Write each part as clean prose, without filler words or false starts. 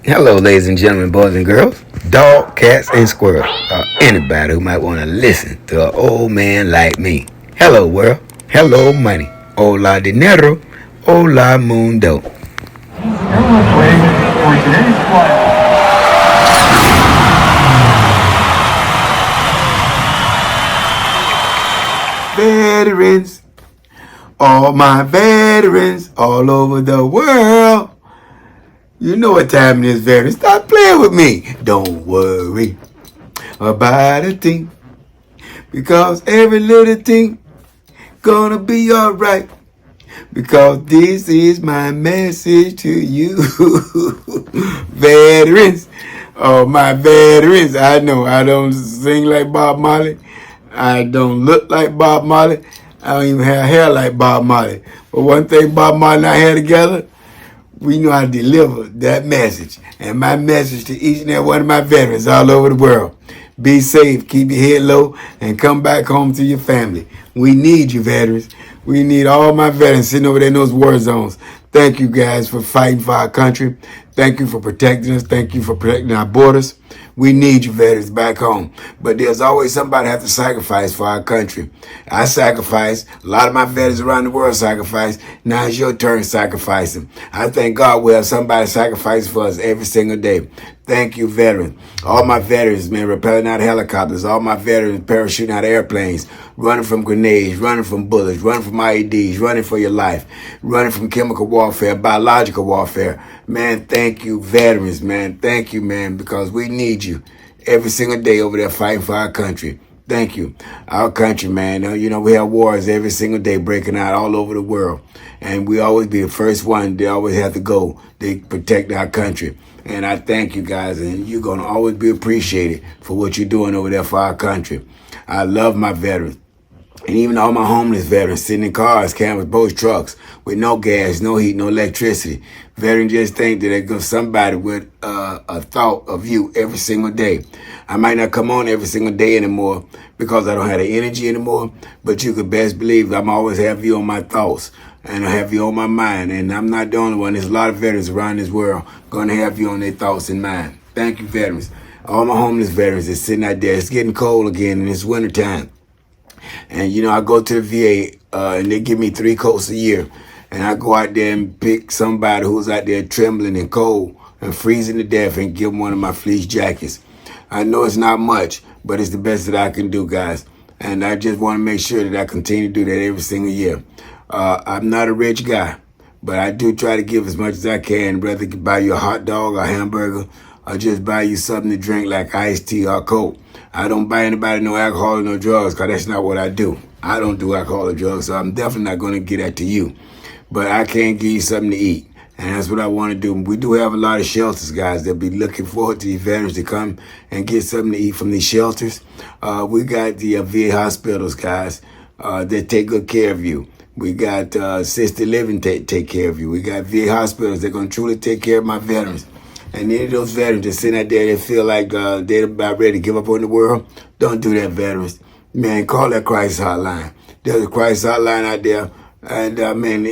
Hello, ladies and gentlemen, boys and girls, dog, cats, and squirrels, or anybody who might want to listen to an old man like me. Hello, world. Hello, money. Hola, dinero. Hola, mundo. Airway for today's flight. Veterans, all my veterans all over the world. You know what time it is, veterans. Stop playing with me. Don't worry about a thing, because every little thing gonna be alright. Because this is my message to you, veterans. Oh, my veterans. I know I don't sing like Bob Marley. I don't look like Bob Marley. I don't even have hair like Bob Marley. But one thing Bob Marley and I had together, we know how to deliver that message. And my message to each and every one of my veterans all over the world: be safe, keep your head low, and come back home to your family. We need you, veterans. We need all my veterans sitting over there in those war zones. Thank you guys for fighting for our country. Thank you for protecting us. Thank you for protecting our borders. We need you, veterans, back home. But there's always somebody have to sacrifice for our country. I sacrifice. A lot of my veterans around the world sacrifice. Now it's your turn sacrificing. I thank God we have somebody sacrifice for us every single day. Thank you, veterans. All my veterans, man, rappelling out of helicopters. All my veterans parachuting out of airplanes, running from grenades, running from bullets, running from IEDs, running for your life, running from chemical warfare, biological warfare. Man, thank you, veterans, man. Thank you, man, because we need you every single day over there fighting for our country. Thank you. Our country, man. You know, we have wars every single day breaking out all over the world. And we always be the first one. They always have to go. They protect our country. And I thank you guys. And you're going to always be appreciated for what you're doing over there for our country. I love my veterans. And even all my homeless veterans sitting in cars, campers, boats, trucks with no gas, no heat, no electricity. Veterans just think that there's somebody with a thought of you every single day. I might not come on every single day anymore because I don't have the energy anymore, but you could best believe I'm always have you on my thoughts and I have you on my mind. And I'm not the only one. There's a lot of veterans around this world going to have you on their thoughts and mind. Thank you, veterans. All my homeless veterans that's sitting out there. It's getting cold again and it's wintertime. And, you know, I go to the VA and they give me 3 coats a year. And I go out there and pick somebody who's out there trembling and cold and freezing to death and give them one of my fleece jackets. I know it's not much, but it's the best that I can do, guys. And I just want to make sure that I continue to do that every single year. I'm not a rich guy, but I do try to give as much as I can, whether buy you a hot dog or a hamburger or just buy you something to drink like iced tea or Coke. I don't buy anybody no alcohol or no drugs because that's not what I do. I don't do alcohol or drugs, so I'm definitely not going to get that to you. But I can give you something to eat, and that's what I want to do. We do have a lot of shelters, guys, that be looking forward to these veterans to come and get something to eat from these shelters. We got the VA hospitals, guys, that take good care of you. We got assisted living take care of you. We got VA hospitals that going to truly take care of my veterans. And any of those veterans that sitting out there that feel like they're about ready to give up on the world, don't do that, veterans. Man, call that crisis hotline. There's a crisis hotline out there. And, man,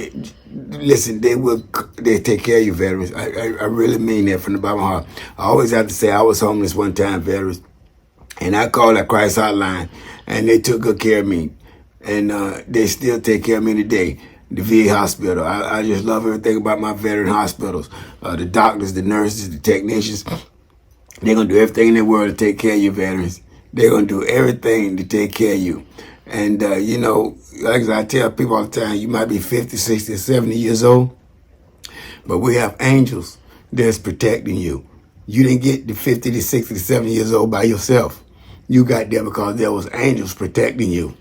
listen, they take care of you, veterans. I really mean that from the bottom of my heart. I always have to say I was homeless one time, veterans. And I called that crisis hotline, and they took good care of me. And they still take care of me today. The VA hospital. I just love everything about my veteran hospitals. The doctors, the nurses, the technicians. They're going to do everything in the world to take care of you, veterans. They're going to do everything to take care of you. And, you know, like I tell people all the time, you might be 50, 60, 70 years old, but we have angels that's protecting you. You didn't get to 50 to 60 to 70 years old by yourself. You got there because there was angels protecting you.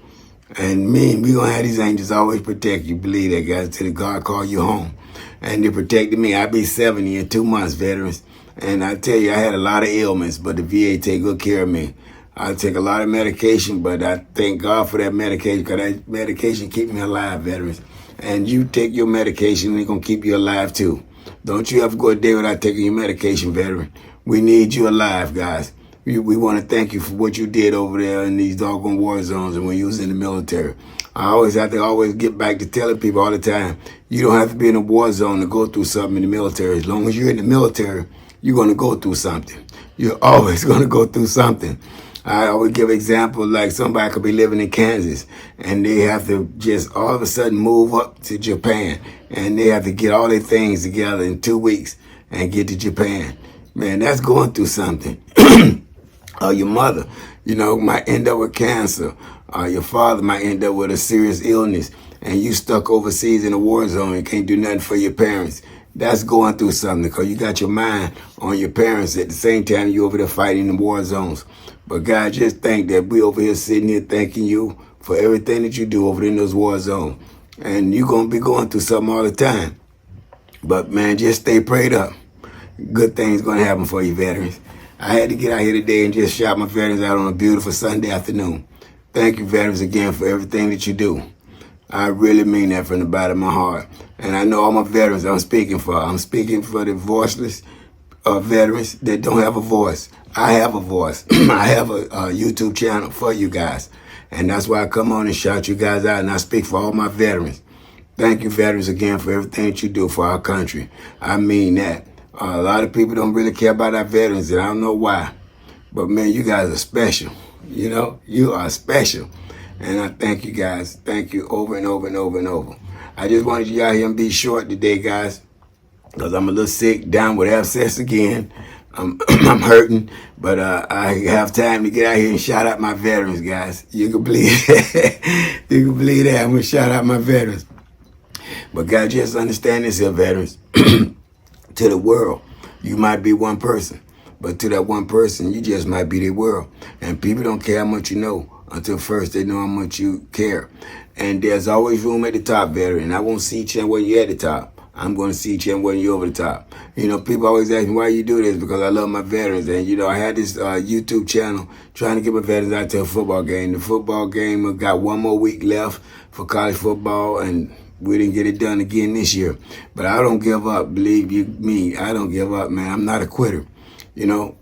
And we going to have these angels always protect you. Believe that, guys, until God call you home. And they protected me. I'll be 70 in 2 months, veterans. And I tell you, I had a lot of ailments, but the VA take good care of me. I take a lot of medication, but I thank God for that medication because that medication keeps me alive, veterans. And you take your medication, and it's going to keep you alive, too. Don't you ever go a day without taking your medication, veteran. We need you alive, guys. We want to thank you for what you did over there in these doggone war zones and when you was in the military. I always have to get back to telling people all the time, you don't have to be in a war zone to go through something in the military. As long as you're in the military, you're going to go through something. You're always going to go through something. I always give example like somebody could be living in Kansas and they have to just all of a sudden move up to Japan and they have to get all their things together in 2 weeks and get to Japan. Man, that's going through something. Your mother, might end up with cancer. Your father might end up with a serious illness and you stuck overseas in a war zone and can't do nothing for your parents. That's going through something because you got your mind on your parents at the same time you over there fighting in the war zones. But God, just think that we over here sitting here thanking you for everything that you do over there in those war zones. And you're going to be going through something all the time. But man, just stay prayed up. Good things going to happen for you, veterans. I had to get out here today and just shout my veterans out on a beautiful Sunday afternoon. Thank you, veterans, again for everything that you do. I really mean that from the bottom of my heart. And I know all my veterans I'm speaking for. I'm speaking for the voiceless veterans that don't have a voice. I have a voice. I have a YouTube channel for you guys. And that's why I come on and shout you guys out. And I speak for all my veterans. Thank you, veterans, again for everything that you do for our country. I mean that. A lot of people don't really care about our veterans, and I don't know why. But, man, you guys are special. You are special. And I thank you guys. Thank you over and over and over and over. I just wanted you out here and be short today, guys, because I'm a little sick, down with abscess again. I'm hurting, but I have time to get out here and shout out my veterans, guys. You can believe that. You can believe that. I'm going to shout out my veterans. But, God, just understand this here, veterans. To the world, you might be one person, but to that one person, you just might be the world. And people don't care how much you know until first they know how much you care. And there's always room at the top, veteran. I won't see you when you're at the top. I'm going to see you when you're over the top. People always ask me why you do this, because I love my veterans. And, I had this YouTube channel trying to get my veterans out to a football game. The football game got one more week left for college football, and we didn't get it done again this year. But I don't give up. Believe you me, I don't give up, man. I'm not a quitter.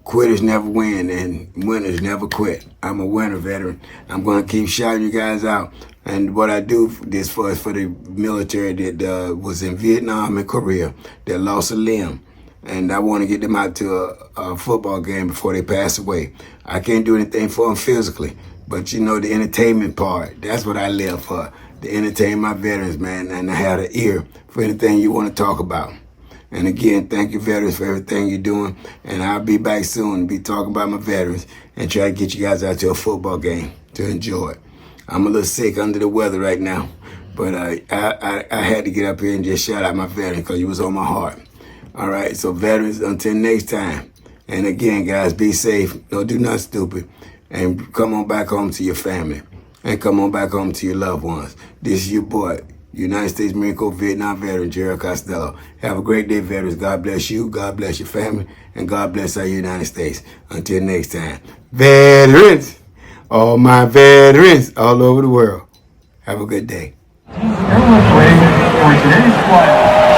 Quitters never win and winners never quit. I'm a winner, veteran. I'm going to keep shouting you guys out. And what I do this for is for the military that was in Vietnam and Korea that lost a limb. And I want to get them out to a football game before they pass away. I can't do anything for them physically. But, the entertainment part, that's what I live for. To entertain my veterans, man, and I have an ear for anything you want to talk about. And again, thank you, veterans, for everything you're doing. And I'll be back soon to be talking about my veterans and try to get you guys out to a football game to enjoy it. I'm a little sick under the weather right now, but I had to get up here and just shout out my veterans because you was on my heart. All right, so veterans, until next time. And again, guys, be safe. Don't do nothing stupid. And come on back home to your family. And come on back home to your loved ones. This is your boy, United States Marine Corps Vietnam veteran, Gerald Costello. Have a great day, veterans. God bless you, God bless your family, and God bless our United States. Until next time. Veterans, all my veterans all over the world. Have a good day. Everyone's ready for today's flight.